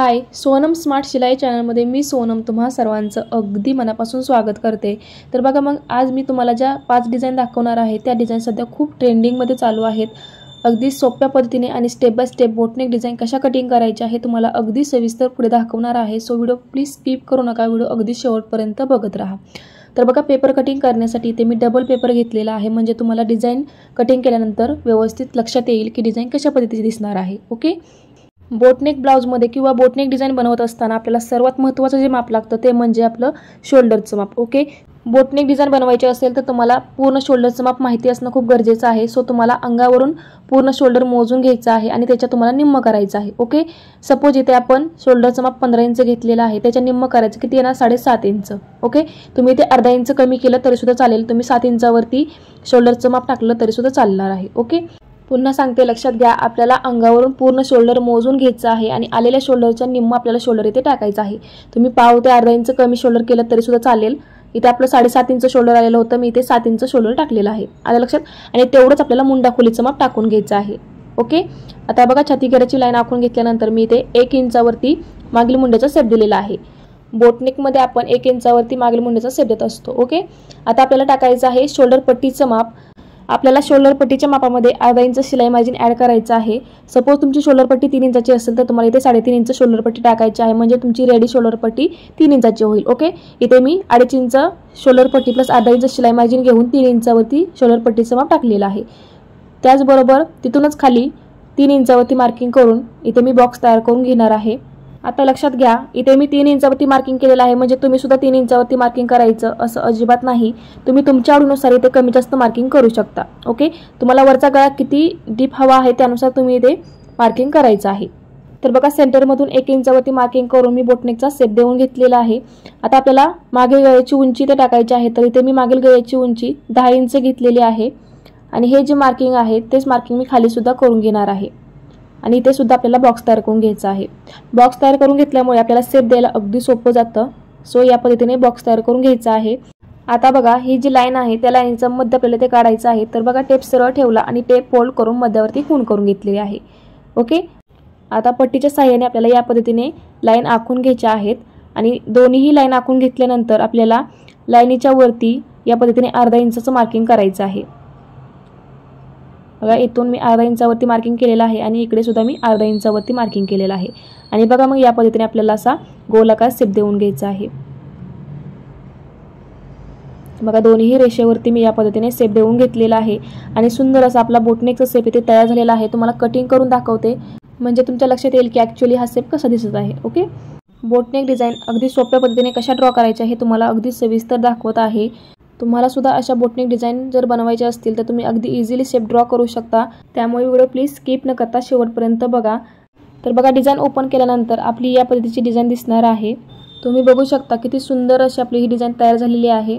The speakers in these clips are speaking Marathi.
हाय, सोनम स्मार्ट शिलाई चॅनलमध्ये मी सोनम तुम्हा सर्वांचं अगदी मनापासून स्वागत करते। तर बघा मग आज मी तुम्हाला ज्या 5 डिझाइन दाखवणार आहे त्या डिझाइन सध्या खूप ट्रेंडिंगमध्ये चालू आहेत। अगदी सोप्या पद्धतीने आणि step by step boat neck design कशा कटिंग करायची आहे तुम्हाला अगदी सविस्तर पुढे दाखवणार आहे। सो व्हिडिओ प्लीज स्किप करू नका, व्हिडिओ अगदी शेवटपर्यंत बघत राहा। तर बघा पेपर कटिंग करण्यासाठी इथे मी डबल पेपर घेतलेला आहे, म्हणजे तुम्हाला डिझाइन कटिंग केल्यानंतर व्यवस्थित लक्षात येईल की डिझाइन कशा पद्धतीने दिसणार आहे। ओके, बोटनेक ब्लाउजमध्ये किंवा बोटनेक डिझाइन बनवत असताना आपल्याला सर्वात महत्त्वाचं जे माप लागतं ते म्हणजे आपलं शोल्डरचं माप। ओके, बोटनेक डिझाइन बनवायचे असेल तर तुम्हाला पूर्ण शोल्डरचं माप माहिती असणं खूप गरजेचं आहे। सो तुम्हाला अंगावरून पूर्ण शोल्डर मोजून घ्यायचं आहे आणि त्याच्या तुम्हाला निम्म करायचं आहे। ओके, सपोज इथे आपण शोल्डरचं माप 15 इंच घेतलेलं आहे, त्याच्या निम्म करायचं किती येणार 7.5 इंच। ओके, तुम्ही इथे अर्धा इंच कमी केलं तरी सुद्धा चालेल, तुम्ही 7 इंचावरती शोल्डरचं माप टाकलं तरी सुद्धा चालणार आहे। ओके, पुन्हा सांगते लक्षात घ्या, आपल्याला अंगावरून पूर्ण शोल्डर मोजून घ्यायचं आहे आणि आलेल्या शोल्डरच्या निम्म आपल्याला शोल्डर इथे टाकायचं आहे। तुम्ही पाव ते अर्धा इंच कमी शोल्डर केलं तरी सुद्धा चालेल। इथे आपलं 7.5 इंच शोल्डर आलेलं होतं, मी इथे 7 इंच शोल्डर टाकलेलं आहे, आलं लक्षात। आणि तेवढंच आपल्याला मुंडा खोलीचं माप टाकून घ्यायचं आहे। ओके, आता बघा छाती घेराची लाईन आखून घेतल्यानंतर मी इथे 1 इंचावरती मागील मुंड्याचा शेप दिलेला आहे। बोटनेकमध्ये आपण 1 इंचावरती मागील मुंड्याचा शेप देत असतो। ओके, आता आपल्याला टाकायचं आहे शोल्डर पट्टीचं माप। आपल्याला शोल्डर पट्टीच्या मापामध्ये अर्धा इंच शिलाई मार्जिन ॲड करायचं आहे। सपोज तुमची शोल्डर पट्टी 3 इंचाची असेल तर तुम्हाला इथे 3.5 इंच शोल्डर पट्टी टाकायची आहे, म्हणजे तुमची रेडी शोल्डर पट्टी 3 इंचाची होईल। ओके, इथे मी 2.5 इंच शोल्डर पट्टी प्लस अर्धा इंच शिलाई मार्जिन घेऊन 3 इंचावरती शोल्डर पट्टीचं माप टाकलेलं आहे। त्याचबरोबर तिथूनच खाली 3 इंचावरती मार्किंग करून इथे मी बॉक्स तयार करून घेणार आहे। आता लक्षात घ्या, इथे मी 3 इंचावरती मार्किंग केलेलं आहे, म्हणजे तुम्ही सुद्धा 3 इंचावरती मार्किंग करायचं असं अजिबात नाही। तुम्ही तुमच्या आवडीनुसार इथे कमी जास्त मार्किंग करू शकता। ओके, तुम्हाला वरचा गळा किती डीप हवा आहे त्यानुसार तुम्ही इथे मार्किंग करायचं आहे। तर बघा सेंटरमधून 1 इंचावरती मार्किंग करून मी बोटनेकचा शेप देऊन घेतलेला आहे। आता आपल्याला मागील गळ्याची उंची ते टाकायची आहे, तर इथे मी मागील गळ्याची उंची 10 इंच घेतलेली आहे आणि हे जे मार्किंग आहे तेच मार्किंग मी खाली सुद्धा करून घेणार आहे आणि इथे सुद्धा आपल्याला बॉक्स तयार करून घ्यायचा आहे। बॉक्स तयार करून घेतल्यामुळे आपल्याला शेप द्यायला अगदी सोपं जातं। सो या पद्धतीने बॉक्स तयार करून घ्यायचा आहे। आता बघा ही जी लाईन आहे त्या लाईनचं मध्य आपल्याला ते काढायचं आहे। तर बघा टेप सरळ ठेवला आणि टेप फोल्ड करून मध्यावरती खूण करून घेतलेली आहे। ओके, आता पट्टीच्या सहाय्याने आपल्याला या पद्धतीने लाईन आखून घ्यायच्या आहेत आणि दोन्हीही लाईन आखून घेतल्यानंतर आपल्याला लाईनीच्या वरती या पद्धतीने अर्धा इंचाचं मार्किंग करायचं आहे। बघा इथून मी अर्धा इंचावरती मार्किंग केलेलं आहे आणि इकडे सुद्धा मी अर्धा इंचावरती मार्किंग केलेलं आहे आणि बघा मग या पद्धतीने आपल्याला असा गोलाकार शेप देऊन घ्यायचा आहे। बघा दोन्ही रेषेवरती मी या पद्धतीने शेप देऊन घेतलेला आहे आणि सुंदर असा आपला बोटनेकचा शेप इथे तयार झालेला आहे। तुम्हाला कटिंग करून दाखवते म्हणजे तुमच्या लक्षात येईल की ॲक्च्युअली हा शेप कसा दिसत आहे। ओके, बोटनेक डिझाइन अगदी सोप्या पद्धतीने कशा ड्रॉ करायचे हे तुम्हाला अगदी सविस्तर दाखवत आहे। तुम्हाला सुद्धा अशा बोटनेक डिझाइन जर बनवायचे असतील तर तुम्ही अगदी इझिली शेप ड्रॉ करू शकता। त्यामुळे व्हिडिओ प्लीज स्किप न करता शेवटपर्यंत बघा। तर बघा डिझाइन ओपन केल्यानंतर आपली या पद्धतीची डिझाइन दिसणार आहे। तुम्ही बघू शकता किती सुंदर अशी आपली ही डिझाइन तयार झालेली आहे।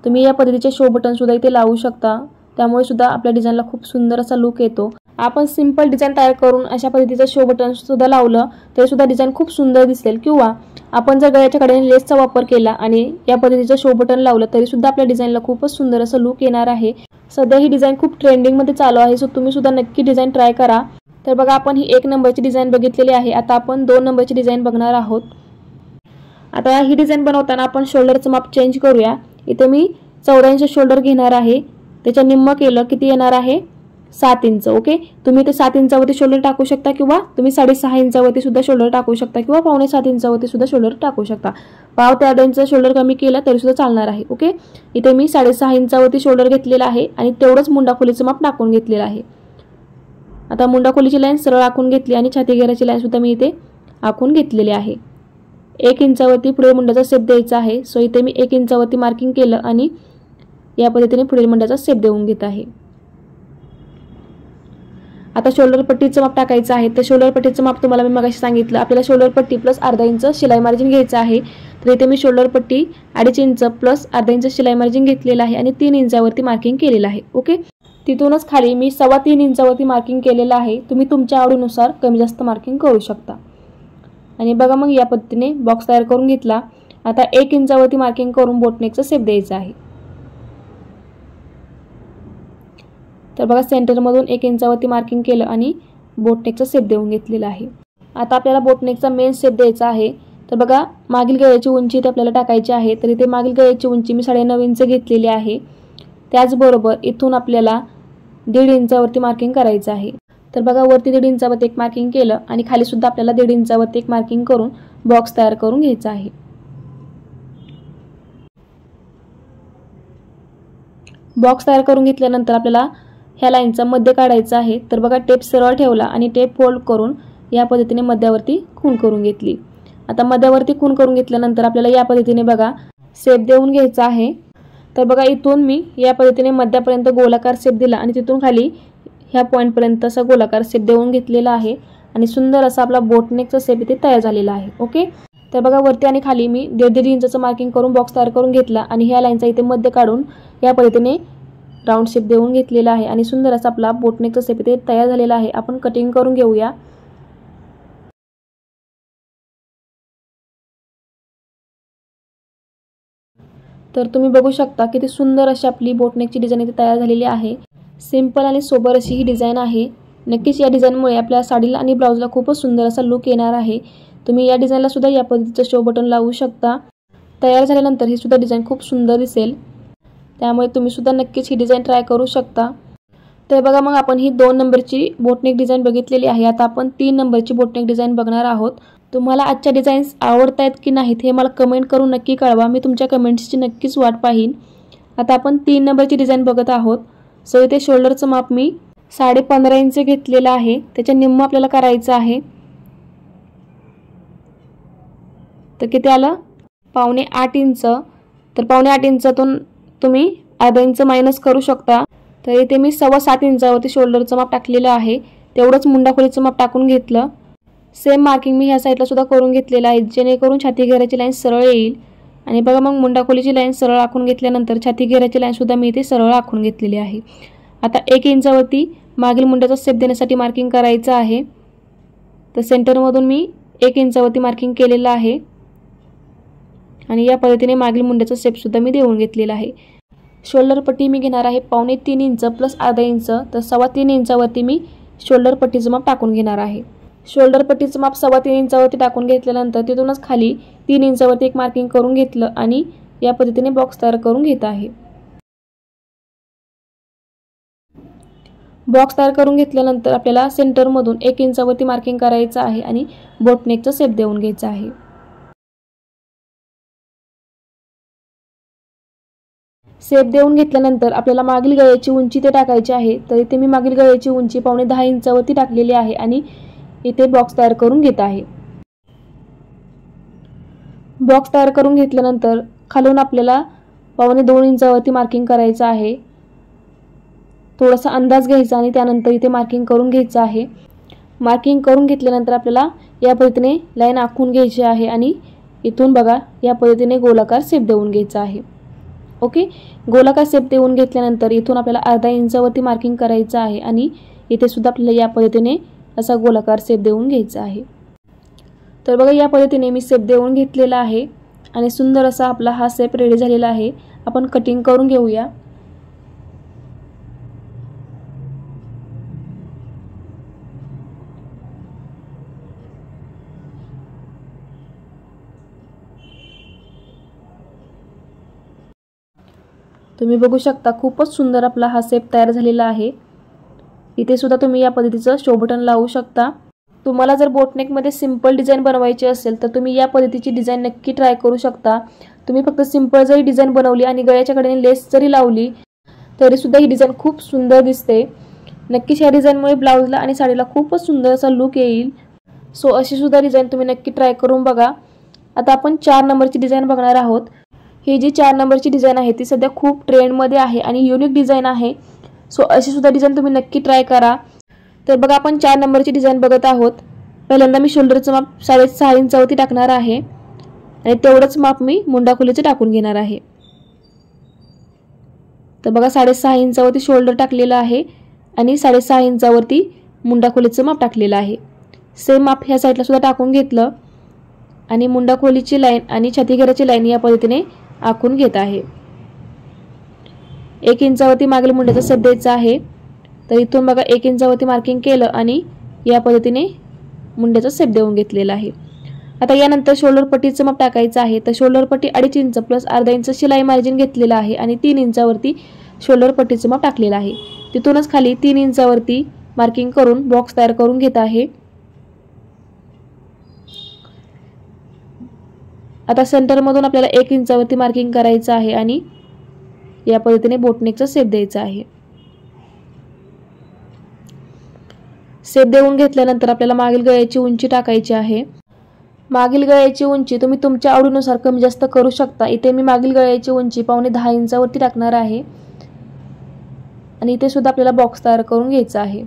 तुम्ही या पद्धतीचे शो बटन सुद्धा इथे लावू शकता, त्यामुळे सुद्धा आपल्या डिझाइनला खूप सुंदर असा लुक येतो। आपण सिंपल डिझाइन तयार करून अशा पद्धतीचं शो बटन सुद्धा लावलं तरी सुद्धा डिझाइन खूप सुंदर दिसेल, किंवा आपण जर गळ्याच्या कडेने लेसचा वापर केला आणि या पद्धतीचं शो बटन लावलं तरी सुद्धा आपल्या डिझाइनला खूपच सुंदर असं लुक येणार आहे। सध्या ही डिझाइन खूप ट्रेंडिंगमध्ये चालू आहे, सो तुम्ही सुद्धा नक्की डिझाइन ट्राय करा। तर बघा आपण ही 1 नंबरची डिझाइन बघितलेली आहे, आता आपण 2 नंबरची डिझाइन बघणार आहोत। आता ही डिझाइन बनवताना आपण शोल्डरचं माप चेंज करूया। इथे मी 14 इंच शोल्डर घेणार आहे, त्याच्या निम्म केलं किती येणार आहे 7 इंच। ओके, तुम्ही ते 7 इंचावरती शोल्डर टाकू शकता किंवा तुम्ही 6.5 इंचावरती सुद्धा शोल्डर टाकू शकता किंवा 5.7 इंचावरती सुद्धा शोल्डर टाकू शकता। पाव ते अर्धा इंच शोल्डर कमी केलं तरी सुद्धा चालणार आहे। ओके, इथे मी 6.5 इंचावरती शोल्डर घेतलेला आहे आणि तेवढंच मुंडा खोलीचं माप टाकून घेतलेलं आहे। आता मुंडा खोलीची लाईन सरळ आखून घेतली आणि छाती घेराची लाईन सुद्धा मी इथे आखून घेतलेली आहे। 1 इंचावरती पुढील मुंड्याचा शेप द्यायचा आहे। सो इथे मी 1 इंचावरती मार्किंग केलं आणि या पद्धतीने पुढील मुंड्याचा शेप देऊन घेत आहे। आता शोल्डर पट्टीचं माप टाकायचं आहे। तर शोल्डर पट्टीचं माप तुम्हाला मी मगाशी सांगितलं, आपल्याला शोल्डर पट्टी प्लस अर्धा इंच शिलाई मार्जिन घ्यायचं आहे। तर इथे मी शोल्डर पट्टी 2.5 इंच प्लस अर्धा इंच शिलाई मार्जिन घेतलेलं आहे आणि 3 इंचावरती मार्किंग केलेलं आहे। ओके, तिथूनच खाली मी 3.25 इंचावरती मार्किंग केलेलं आहे। तुम्ही तुमच्या आवडीनुसार कमी जास्त मार्किंग करू शकता आणि बघा मग या पद्धतीने बॉक्स तयार करून घेतला। आता 1 इंचावरती मार्किंग करून बोटनेकचा शेप द्यायचा आहे। तर बघा सेंटरमधून 1 इंचावरती मार्किंग केलं आणि बोटनेकचा शेप देऊन घेतलेला आहे। आता आपल्याला बोटनेकचा मेन शेप द्यायचा आहे। तर बघा मागील गळ्याची उंची इथे आपल्याला टाकायची आहे। तर इथे मागील गळ्याची उंची मी 9.5 इंच घेतलेली आहे। त्याचबरोबर इथून आपल्याला 1.5 इंचावरती मार्किंग करायचं आहे। तर बघा वरती 1.5 इंचावरती एक मार्किंग केलं आणि खाली सुद्धा आपल्याला 1.5 इंचावरती एक मार्किंग करून बॉक्स तयार करून घ्यायचा आहे। बॉक्स तयार करून घेतल्यानंतर आपल्याला ह्या लाईनचा मध्य काढायचा आहे। तर बघा टेप सरळ ठेवला आणि टेप फोल्ड करून या पद्धतीने मध्यावरती खूण करून घेतली। आता मध्यावरती खूण करून घेतल्यानंतर आपल्याला या पद्धतीने बघा शेप देऊन घ्यायचा आहे। तर बघा इथून मी या पद्धतीने मध्यापर्यंत गोलाकार शेप दिला आणि तिथून खाली ह्या पॉइंट पर्यंत असा गोलाकार शेप देऊन घेतलेला आहे आणि सुंदर असा आपला बोटनेकचा शेप इथे तयार झालेला आहे। ओके, तर बघा वरती आणि खाली मी 1.5 इंचाचं मार्किंग करून बॉक्स तयार करून घेतला आणि ह्या लाईनचा इथे मध्य काढून या पद्धतीने राऊंड शेप देऊन घेतलेला आहे आणि सुंदर असा आपला बोटनेकचा शेप इथे तयार झालेला आहे। आपण कटिंग करून घेऊया। तर तुम्ही बघू शकता किती सुंदर अशी आपली बोटनेकची डिझाइन इथे तयार झालेली आहे। सिंपल आणि सोबर अशी ही डिझाइन आहे। नक्कीच या डिझाइनमुळे आपल्या साडीला आणि ब्लाउजला खूपच सुंदर असा लुक येणार आहे। तुम्ही या डिझाइनला सुद्धा या पद्धतीचं शो बटन लावू शकता। तयार झाल्यानंतर ही सुद्धा डिझाइन खूप सुंदर दिसेल, त्यामुळे तुम्ही सुद्धा नक्कीच ही डिझाइन ट्राय करू शकता। तर बघा मग आपण ही 2 नंबरची बोटनेक डिझाइन बघितलेली आहे। आता आपण 3 नंबरची बोटनेक डिझाइन बघणार आहोत। तुम्हाला आजच्या डिझाईन्स आवडतायत की नाहीत हे मला कमेंट करून नक्की कळवा। मी तुमच्या कमेंट्सची नक्कीच वाट पाहीन। आता आपण 3 नंबरची डिझाइन बघत आहोत। सो इथे शोल्डरचं माप मी 15.5 इंच घेतलेलं आहे। त्याच्या निम्म आपल्याला करायचं आहे। तर किती आलं? 7.25 इंच। तर 7.25 इंचातून तुम्ही अर्धा इंच मायनस करू शकता। तर इथे मी 7.25 इंचावरती शोल्डरचं माप टाकलेलं आहे। तेवढंच मुंडाखोलीचं माप टाकून घेतलं। सेम मार्किंग मी ह्या साईडला सुद्धा करून घेतलेलं आहे, जेणेकरून छाती घेराची लाईन सरळ येईल। आणि बघा मग मुंडाखोलीची लाईन सरळ आखून घेतल्यानंतर छाती घेराची लाईन सुद्धा मी इथे सरळ आखून घेतलेली आहे। आता 1 इंचावरती मागील मुंड्याचा शेप देण्यासाठी मार्किंग करायचं आहे। तर सेंटरमधून मी 1 इंचावरती मार्किंग केलेलं आहे आणि या पद्धतीने मागील मुंड्याचा शेप सुद्धा मी देऊन घेतलेला आहे। शोल्डर पट्टी मी घेणार आहे 2.25 इंच प्लस अर्धा इंच। तर 3.25 इंचावरती मी शोल्डर पट्टीचं माप टाकून घेणार आहे। शोल्डर पट्टीचं माप 3.25 इंचावरती टाकून घेतल्यानंतर तिथूनच खाली 3 इंचावरती एक मार्किंग करून घेतलं आणि या पद्धतीने बॉक्स तयार करून घेत आहे। बॉक्स तयार करून घेतल्यानंतर आपल्याला सेंटरमधून 1 इंचावरती मार्किंग करायचं आहे आणि बोटनेकचा शेप देऊन घ्यायचा आहे। शेप देऊन घेतल्यानंतर आपल्याला मागील गळ्याची उंची ते टाकायची आहे। तर इथे मी मागील गळ्याची उंची 9.5 इंचावरती टाकलेली आहे आणि इथे बॉक्स तयार करून घेत आहे। बॉक्स तयार करून घेतल्यानंतर खालून आपल्याला 2.25 इंचावरती मार्किंग करायचं आहे। थोडासा अंदाज घ्यायचा आणि त्यानंतर इथे मार्किंग करून घ्यायचं आहे। मार्किंग करून घेतल्यानंतर आपल्याला या पद्धतीने लाईन आखून घ्यायची आहे आणि इथून बघा या पद्धतीने गोलाकार शेप देऊन घ्यायचा आहे। ओके, गोलाकार शेप देऊन घेतल्यानंतर इथून आपल्याला अर्धा इंचावरती मार्किंग करायचं आहे आणि इथे सुद्धा आपल्याला या पद्धतीने असा गोलाकार शेप देऊन घ्यायचा आहे। तर बघा या पद्धतीने मी शेप देऊन घेतलेला आहे आणि सुंदर असा आपला हा शेप रेडी झालेला आहे। आपण कटिंग करून घेऊया। तुम्ही बघू शकता खूपच सुंदर आपला हा शेप तयार झालेला आहे। इथे सुद्धा तुम्ही या पद्धतीचं शो बटन लावू शकता। तुम्हाला जर बोटनेकमध्ये सिंपल डिझाइन बनवायची असेल तर तुम्ही या पद्धतीची डिझाइन नक्की ट्राय करू शकता। तुम्ही फक्त सिंपल जरी डिझाइन बनवली आणि गळ्याच्या कडेने लेस जरी लावली तरी सुद्धा ही डिझाइन खूप सुंदर दिसते। नक्कीच या डिझाइनमुळे ब्लाउजला आणि साडीला खूपच सुंदर असा लुक येईल। सो अशी सुद्धा डिझाइन तुम्ही नक्की ट्राय करून बघा। आता आपण 4 नंबरची डिझाइन बघणार आहोत। ही जी 4 नंबरची डिझाइन आहे ती सध्या खूप ट्रेंडमध्ये आहे आणि युनिक डिझाइन आहे। सो अशी सुद्धा डिझाइन तुम्ही नक्की ट्राय करा। तर बघा आपण 4 नंबरची डिझाइन बघत आहोत। पहिल्यांदा मी शोल्डरचं माप 6.5 इंचावरती टाकणार आहे आणि तेवढंच माप मी मुंडाखोलीचं टाकून घेणार आहे। तर बघा 6.5 इंचावरती शोल्डर टाकलेलं आहे आणि 6.5 इंचावरती मुंडाखोलीचं माप टाकलेलं आहे। सेम माप ह्या साईडला सुद्धा टाकून घेतलं आणि मुंडाखोलीची लाईन आणि छाती घेराची लाईन या पद्धतीने आखून घेत आहे। 1 इंचावरती मागील मुंड्याचा शेप द्यायचा आहे। तर इथून बघा 1 इंचावरती मार्किंग केलं आणि या पद्धतीने मुंड्याचा शेप देऊन घेतलेला आहे। आता यानंतर शोल्डर पट्टीचं माप टाकायचं आहे। तर शोल्डर पट्टी 2.5 इंच प्लस अर्धा इंच शिलाई मार्जिन घेतलेलं आहे आणि 3 इंचावरती शोल्डर पट्टीचं माप टाकलेलं आहे। तिथूनच खाली 3 इंचावरती मार्किंग करून बॉक्स तयार करून घेत आहे। आता सेंटर मधून आपल्याला 1 इंचावरती मार्किंग करायचं आहे आणि या पद्धतीने बोटनेकचा शेप द्यायचा आहे। शेप देऊन घेतल्यानंतर आपल्याला मागील गळ्याची उंची टाकायची आहे। मागील गळ्याची उंची तुम्ही तुमच्या आवडीनुसार कमी जास्त करू शकता। इथे मी मागील गळ्याची उंची 5.5 इंचावरती टाकणार आहे आणि इथे सुद्धा आपल्याला बॉक्स तयार करून घ्यायचा आहे।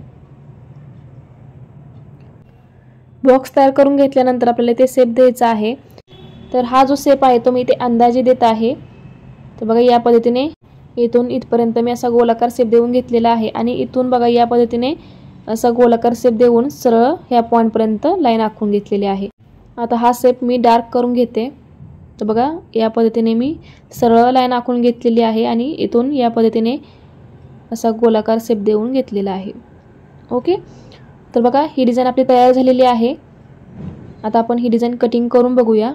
बॉक्स तयार करून घेतल्यानंतर आपल्याला इथे शेप द्यायचा आहे। तर हा जो शेप आहे तो मी इथे अंदाजे देत आहे। तर बघा या पद्धतीने इथून इथपर्यंत मी असा गोलाकार शेप देऊन घेतलेला आहे आणि इथून बघा या पद्धतीने असा गोलाकार शेप देऊन सरळ ह्या पॉइंट पर्यंत लाईन आखून घेतलेली आहे। आता हा शेप मी डार्क करून घेते। तर बघा या पद्धतीने मी सरळ लाईन आखून घेतलेली आहे आणि इथून या पद्धतीने असा गोलाकार शेप देऊन घेतलेला आहे। ओके, तर बघा ही डिझाइन आपली तयार झालेली आहे। आता आपण ही डिझाइन कटिंग करून बघूया।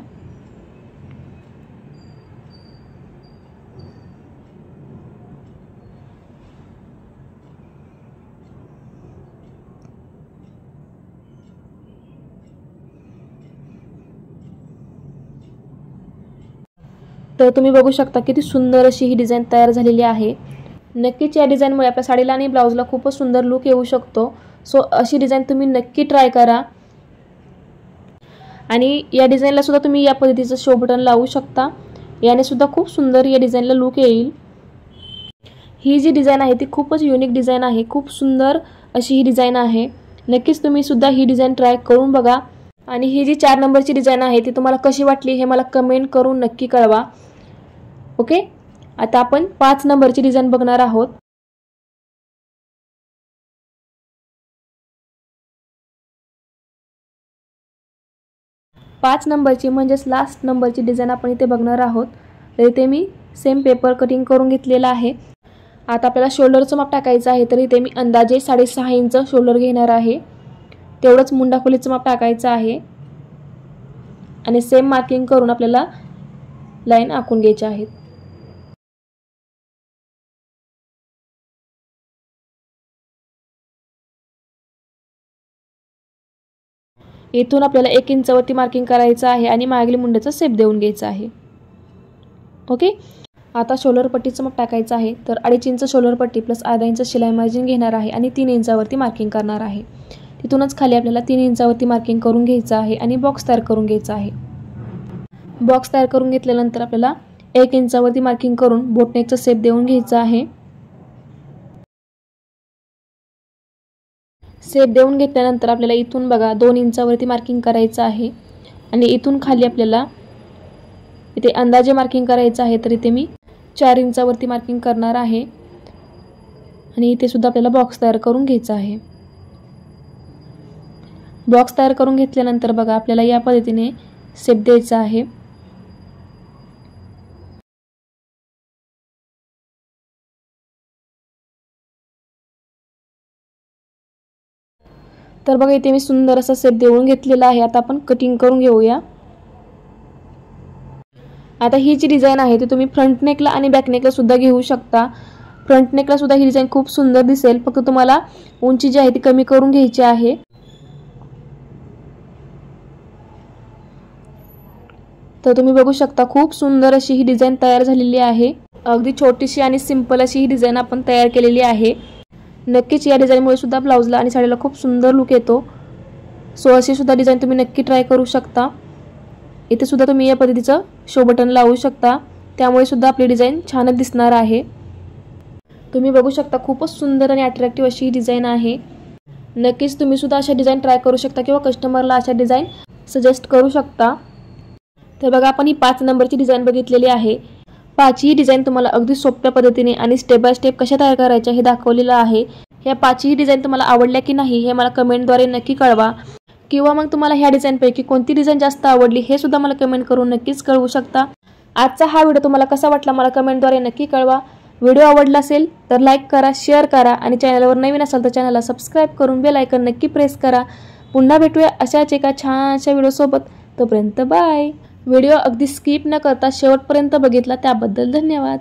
तर तुम्ही बघू शकता किती सुंदर अशी ही डिझाइन तयार झालेली आहे। नक्कीच या डिझाइनमुळे आपल्या साडीला आणि ब्लाउजला खूपच सुंदर लुक येऊ शकतो। सो अशी डिझाइन तुम्ही नक्की ट्राय करा आणि या डिझाइनला सुद्धा तुम्ही या पद्धतीचं शो बटन लावू शकता। याने सुद्धा खूप सुंदर या डिझाइनला लुक येईल। ही जी डिझाइन आहे ती खूपच युनिक डिझाइन आहे, खूप सुंदर अशी ही डिझाइन आहे। नक्कीच तुम्ही सुद्धा ही डिझाइन ट्राय करून बघा आणि ही जी 4 नंबरची डिझाइन आहे ती तुम्हाला कशी वाटली हे मला कमेंट करून नक्की कळवा। ओके, आता आपण 5 नंबरची डिझाइन बघणार आहोत। पाच नंबरची म्हणजेच लास्ट नंबरची डिझाइन आपण इथे बघणार आहोत। तर इथे मी सेम पेपर कटिंग करून घेतलेला आहे। आता आपल्याला शोल्डरचं माप टाकायचं आहे। तर इथे मी अंदाजे 6.5 इंच शोल्डर घेणार आहे। तेवढंच मुंडा खोलीचं माप टाकायचं आहे आणि सेम मार्किंग करून आपल्याला लाईन आखून घ्यायची आहेत। इथून आपल्याला 1 इंचावरती मार्किंग करायचं आहे आणि मागील मुंड्याचा शेप देऊन घ्यायचा आहे। ओके, आता शोल्डर पट्टीचं माप टाकायचं आहे। तर 2.5 इंच शोल्डर पट्टी प्लस अर्धा इंच शिलाई मार्जिन घेणार आहे आणि 3 इंचावरती मार्किंग करणार आहे। तिथूनच खाली आपल्याला 3 इंचावरती मार्किंग करून घ्यायचं आहे आणि बॉक्स तयार करून घ्यायचा आहे। बॉक्स तयार करून घेतल्यानंतर आपल्याला 1 इंचावरती मार्किंग करून बोटनेकचा शेप देऊन घ्यायचा आहे। शेप देऊन घेतल्यानंतर आपल्याला इथून बघा 2 इंचावरती मार्किंग करायचं आहे आणि इथून खाली आपल्याला इथे अंदाजे मार्किंग करायचं आहे। तर इथे मी 4 इंचावरती मार्किंग करणार आहे आणि इथे सुद्धा आपल्याला बॉक्स तयार करून घ्यायचा आहे। बॉक्स तयार करून घेतल्यानंतर बघा आपल्याला या पद्धतीने शेप द्यायचा आहे। तर बघा इथे मी सुंदर असा शेप देऊन घेतलेला आहे। आता आपण कटिंग करून घेऊया। आता ही जी डिझाइन आहे ती तुम्ही फ्रंट नेकला आणि बॅक नेकला सुद्धा घेऊ शकता। फ्रंट नेकला सुद्धा ही डिझाइन खूप सुंदर दिसेल, फक्त तुम्हाला उंची जी आहे ती कमी करून घ्यायची आहे। तर तुम्ही बघू शकता खूप सुंदर अशी ही डिझाइन तयार झालेली आहे। अगदी छोटीशी आणि सिंपल अशी ही डिझाइन आपण तयार केलेली आहे। नक्कीच या डिझाइनमुळे सुद्धा ब्लाउजला आणि साडीला खूप सुंदर लुक येतो। सो अशी सुद्धा डिझाइन तुम्ही नक्की ट्राय करू शकता। इथे सुद्धा तुम्ही या पद्धतीचं शो बटन लावू शकता, त्यामुळे सुद्धा आपली डिझाइन छानच दिसणार आहे। तुम्ही बघू शकता खूपच सुंदर आणि अट्रॅक्टिव्ह अशी डिझाइन आहे। नक्कीच तुम्ही सुद्धा अशा डिझाइन ट्राय करू शकता किंवा कस्टमरला अशा डिझाइन सजेस्ट करू शकता। तर बघा आपण ही 5 नंबरची डिझाइन बघितलेली आहे। 5ही डिझाइन तुम्हाला अगदी सोप्या पद्धतीने आणि स्टेप बाय स्टेप कशा तयार करायच्या हे दाखवलेलं आहे। या 5ही डिझाइन तुम्हाला आवडल्या की नाही हे मला कमेंटद्वारे नक्की कळवा, किंवा मग तुम्हाला ह्या डिझाइनपैकी कोणती डिझाइन जास्त आवडली हे सुद्धा मला कमेंट करून नक्कीच कळवू शकता। आजचा हा व्हिडिओ तुम्हाला कसा वाटला मला कमेंटद्वारे नक्की कळवा। व्हिडिओ आवडला असेल तर लाईक करा, शेअर करा आणि चॅनलवर नवीन असाल तर चॅनलला सबस्क्राइब करून बेल आयकॉन नक्की प्रेस करा। पुन्हा भेटूया अशाच एका छानशा व्हिडिओसोबत. तोपर्यंत बाय. व्हिडिओ अगदी स्किप न करता शेवटपर्यंत बघितला त्याबद्दल धन्यवाद.